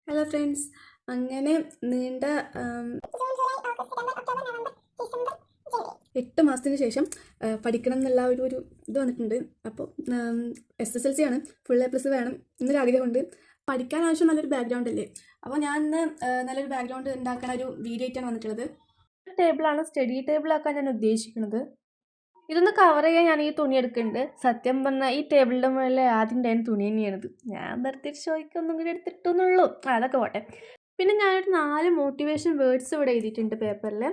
Hello friends, അങ്ങനെ നീണ്ട 8 മാസത്തിന് ശേഷം പഠിക്കണം എന്നുള്ള ഒരു ഇത് വന്നിട്ടുണ്ട്. അപ്പോൾ SSLC ആണ്, ഫുൾ A+ വേണം എന്നൊരു ആഗ്രഹമുണ്ട്. പഠിക്കാൻ ആവശ്യം നല്ലൊരു ബാക്ക്ഗ്രൗണ്ട് അല്ലേ. അപ്പോൾ ഞാൻ ഇന്ന് നല്ലൊരു ബാക്ക്ഗ്രൗണ്ട് ഉണ്ടാക്കാൻ ഒരു വീഡിയോ ആയിട്ടാണ് വന്നിട്ടുള്ളത്. ടേബിളാണ് സ്റ്റഡി ടേബിളാക്കാൻ ഞാൻ ഉദ്ദേശിക്കുന്നത്. ഇതൊന്ന് കവർ ചെയ്യാൻ ഞാൻ ഈ തുണി എടുക്കുന്നുണ്ട്. സത്യം പറഞ്ഞാൽ ഈ ടേബിളിൻ്റെ മുകളിൽ ആദ്യം ഉണ്ടായിരുന്ന തുണി തന്നെയാണിത്. ഞാൻ വെറുതെ ഷോയ്ക്ക് ഒന്നും കൂടി എടുത്തിട്ടെന്നുള്ളൂ. അതൊക്കെ പോട്ടെ. പിന്നെ ഞാനൊരു 4 മോട്ടിവേഷൻ വേർഡ്സ് ഇവിടെ എഴുതിയിട്ടുണ്ട് പേപ്പറിൽ.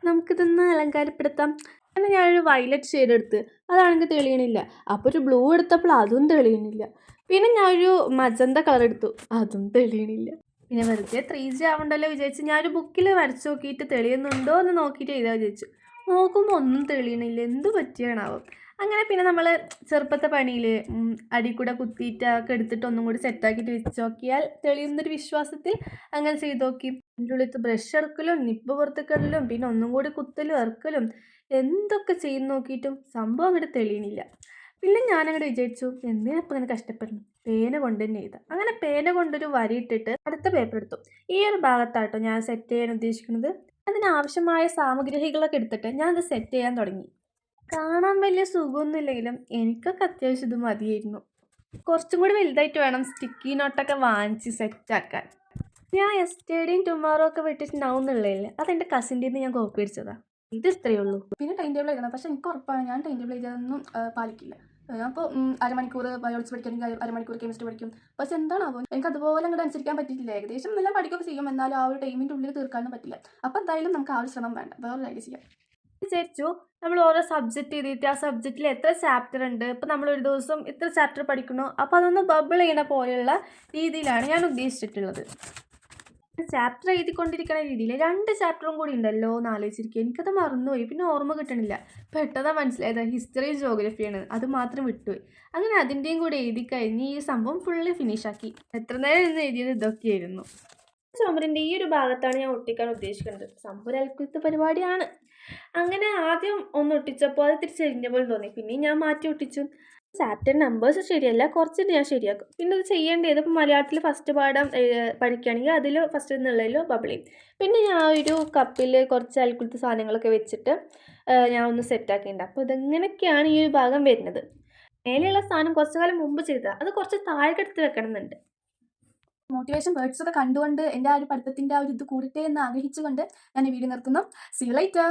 നമുക്കിതൊന്ന് അലങ്കാരപ്പെടുത്താം. പിന്നെ ഞാനൊരു വയലറ്റ് ഷെയ്ഡ് എടുത്ത്, അതാണെങ്കിൽ തെളിയണില്ല. അപ്പോൾ ഒരു ബ്ലൂ എടുത്തപ്പോൾ അതും തെളിയണില്ല. പിന്നെ ഞാനൊരു മജന്ത കളർ എടുത്തു, അതും തെളിയണില്ല. പിന്നെ വെറുതെ 3G ആവണ്ടല്ലോ വിചാരിച്ച് ഞാനൊരു ബുക്കിൽ വരച്ച് നോക്കിയിട്ട് തെളിയുന്നുണ്ടോ എന്ന് നോക്കിയിട്ട് എഴുതാൻ വിചാരിച്ചു. നോക്കുമ്പോൾ ഒന്നും തെളിയണില്ല, എന്ത് പറ്റിയാണാവും. അങ്ങനെ പിന്നെ നമ്മൾ ചെറുപ്പത്തെ പണിയിൽ അടി കൂടെ കുത്തിയിട്ടൊക്കെ എടുത്തിട്ട് ഒന്നും കൂടി സെറ്റാക്കിയിട്ട് വെച്ച് നോക്കിയാൽ തെളിയുന്നൊരു വിശ്വാസത്തിൽ അങ്ങനെ ചെയ്ത് നോക്കി. എൻ്റെ ഉള്ളിൽ ബ്രഷ് ഇറക്കലും നിപ്പ് പുറത്തേക്കലും പിന്നെ ഒന്നും കൂടി കുത്തലും ഇറക്കലും എന്തൊക്കെ ചെയ്ത് നോക്കിയിട്ടും സംഭവം അങ്ങോട്ട് തെളിയണില്ല. പിന്നെ ഞാനങ്ങോട്ട് വിചാരിച്ചു, എന്തിനപ്പം ഇങ്ങനെ കഷ്ടപ്പെടുന്നു, പേന കൊണ്ട് തന്നെ എഴുതാം. അങ്ങനെ പേന കൊണ്ടൊരു വരി ഇട്ടിട്ട് അടുത്ത പേപ്പർ എടുത്തു. ഈ ഒരു ഭാഗത്താട്ടോ ഞാൻ സെറ്റ് ചെയ്യാൻ ഉദ്ദേശിക്കുന്നത്. അതിനാവശ്യമായ സാമഗ്രികളൊക്കെ എടുത്തിട്ട് ഞാനത് സെറ്റ് ചെയ്യാൻ തുടങ്ങി. കാണാൻ വലിയ സുഖമൊന്നുമില്ലെങ്കിലും എനിക്കൊക്കെ അത്യാവശ്യം ഇത് മതിയായിരുന്നു. കുറച്ചും കൂടി വലുതായിട്ട് വേണം സ്റ്റിക്കി നോട്ടൊക്കെ വാങ്ങിച്ച് സെറ്റാക്കാൻ. ഞാൻ യെസ്റ്റർഡേയും ടുമോറോ ഒക്കെ വിട്ടിട്ടുണ്ടാവും എന്നുള്ളതല്ലേ, അതെൻ്റെ കസിൻ്റെ നിന്ന് ഞാൻ കോപ്പി അടിച്ചതാണ്. ഇത് ഇത്രയേ ഉള്ളൂ. പിന്നെ ടൈം ടേബിൾ എഴുതണം. പക്ഷേ എനിക്ക് ഉറപ്പാണ് ഞാൻ ടൈം ടേബിൾ എഴുതാനൊന്നും പാലിക്കില്ല. അപ്പോൾ അരമണിക്കൂർ ബയോളജി പഠിക്കണമെങ്കിൽ അരമണിക്കൂർ കെമിസ്ട്രി പഠിക്കും. പക്ഷെ എന്താണാവോ എനിക്ക് അതുപോലെ അങ്ങോട്ട് അനുസരിക്കാൻ പറ്റിയിട്ടില്ല. ഏകദേശം നല്ല പഠിക്കുകയൊക്കെ ചെയ്യും, എന്നാലും ആ ഒരു ടൈമിൻ്റെ ഉള്ളിൽ തീർക്കാനൊന്നും പറ്റില്ല. അപ്പോൾ എന്തായാലും നമുക്ക് ആ ഒരു ശ്രമം വേണ്ട, വേറൊരു കാര്യം ചെയ്യാം വിചാരിച്ചു. നമ്മൾ ഓരോ സബ്ജക്റ്റ് എഴുതിയിട്ട് ആ സബ്ജക്റ്റിൽ എത്ര ചാപ്റ്റർ ഉണ്ട്, ഇപ്പോൾ നമ്മൾ ഒരു ദിവസം ഇത്ര ചാപ്റ്റർ പഠിക്കണോ, അപ്പോൾ അതൊന്ന് ബബിൾ ചെയ്യണ പോലെയുള്ള രീതിയിലാണ് ഞാൻ ഉദ്ദേശിച്ചിട്ടുള്ളത്. ചാപ്റ്റർ എഴുതിക്കൊണ്ടിരിക്കുന്ന രീതിയിൽ 2 ചാപ്റ്ററും കൂടി ഉണ്ടല്ലോ എന്ന് ആലോചിച്ചിരിക്കുക. എനിക്കത് മറന്നുപോയി, പിന്നെ ഓർമ്മ കിട്ടണില്ല. പെട്ടെന്ന് മനസ്സിലായത് ഹിസ്റ്ററിയും ജോഗ്രഫിയാണ്, അത് മാത്രം വിട്ടുപോയി. അങ്ങനെ അതിൻ്റെയും കൂടി എഴുതി കഴിഞ്ഞ് ഈ സംഭവം ഫുള്ള് ഫിനിഷാക്കി. എത്ര നേരം ഇന്ന് എഴുതിയത് ഇതൊക്കെയായിരുന്നു. ചുമരിൻ്റെ ഈ ഒരു ഭാഗത്താണ് ഞാൻ ഒട്ടിക്കാൻ ഉദ്ദേശിക്കുന്നത്. സംഭവം ഒരു അൽക്കുലത്തെ പരിപാടിയാണ്. അങ്ങനെ ആദ്യം ഒന്ന് ഒട്ടിച്ചപ്പോൾ അത് തിരിച്ചെറിഞ്ഞ പോലെ തോന്നി. പിന്നെ ഞാൻ മാറ്റി ഒട്ടിച്ചു. ചാപ്റ്റർ നമ്പേഴ്സ് ശരിയല്ല, കുറച്ചിട്ട് ഞാൻ ശരിയാക്കും. പിന്നെ അത് ചെയ്യേണ്ടത് ഇപ്പോൾ മലയാളത്തിൽ ഫസ്റ്റ് പാഠം പഠിക്കുകയാണെങ്കിൽ അതിൽ ഫസ്റ്റ് എന്നുള്ളതിൽ ബബിൾ ചെയ്യും. പിന്നെ ഞാൻ ഒരു കപ്പിൽ കുറച്ച് അൽക്കുലത്തെ സാധനങ്ങളൊക്കെ വെച്ചിട്ട് ഞാൻ ഒന്ന് സെറ്റാക്കിയിട്ടുണ്ട്. അപ്പോൾ ഇതെങ്ങനെയൊക്കെയാണ് ഈ ഒരു ഭാഗം വരുന്നത്. മേലെയുള്ള സാധനം കുറച്ചു കാലം മുമ്പ് ചെയ്തതാണ്, അത് കുറച്ച് താഴെക്കെടുത്ത് വെക്കണം എന്നുണ്ട്. മോട്ടിവേഷൻ വേർഡ്സ് ഒക്കെ കണ്ടുകൊണ്ട് എൻ്റെ ആ ഒരു പഠിത്തത്തിൻ്റെ ആ ഒരു ഇത് കൂടട്ടെ എന്ന് ആഗ്രഹിച്ചുകൊണ്ട് ഞാൻ ഈ വീഡിയോ നിർത്തുന്നു. See you lighter.